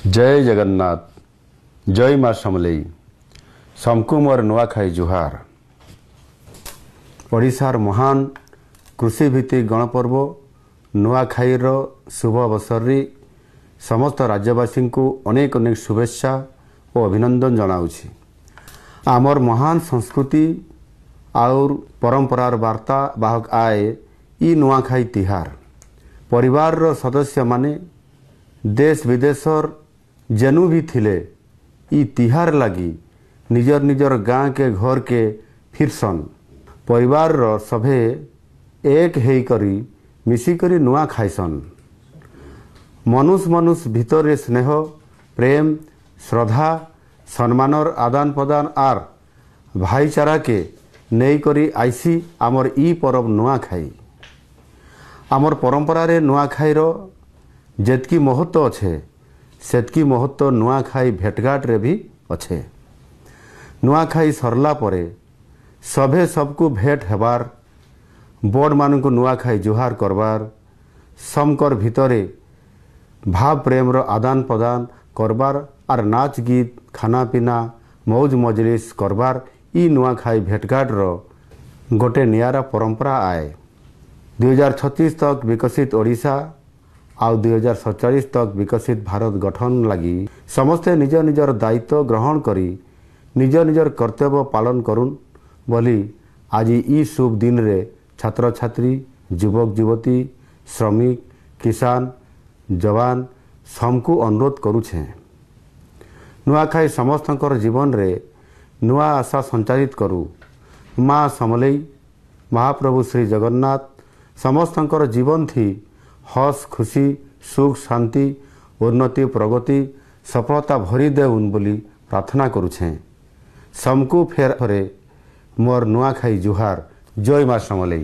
जय जगन्नाथ जय माँ समलेई समकु मोर नुआखाई जुहार। ओडिशार महान कृषिभित्तिक गणपर्व नुआखाईर शुभ अवसर समस्त राज्यवासी को अनेक अनेक शुभेच्छा और अभिनंदन जनाऊँगी। आमर महान संस्कृति और परंपरार वार्ता बाहक आए ई नुआखाई तिहार। परिवार सदस्य माने देश विदेशर जेनु भी थिले ई तिहार लगी निजर निजर गाँ के घर के फिरसन। परिवार सभे एक हेई करी मिसिकरी नुआ खाइसन। मनुष्य मनुष्य भितर स्नेह प्रेम श्रद्धा सम्मानर आदान प्रदान आर भाईचारा के नहीं करी आईसी आमर ई परब नुआखाई। आमर परंपरा रे नुआखाईर जेतकी महत्व अच्छे सेतकी महत्व नुआखाई भेटघाट रे भी अच्छे। नुआखाई सरला परे सभे सबको भेट हेबार बड़ मान को नुआखाई जुहार करबार समकर भितरे भाव प्रेम रो आदान प्रदान करबार आर नाच गीत खाना पीना मौज मजलिस करबार ई नुआखाई भेटघाट रो गोटे नियारा परंपरा आए। 2036 तक विकसित ओडिशा आउ 2047 तक विकसित भारत गठन लगी समस्ते निज निजर दायित्व ग्रहण करी निज निजर कर्तव्य पालन करुन बोली आज ई शुभ दिन रे छात्र छात्री युवक युवती श्रमिक किसान जवान सबको अनुरोध करुछे। नुआखाई समस्तकर जीवन रे नुआ आशा संचारित करू। माँ समलेई महाप्रभु श्री जगन्नाथ समस्तकर जीवन थी हस खुशी सुख शांति उन्नति प्रगति सफलता भरी देउन बोली प्रार्थना करुछे। समकु फेर मोर नुआखाई जुहार। जय माँ समलेई।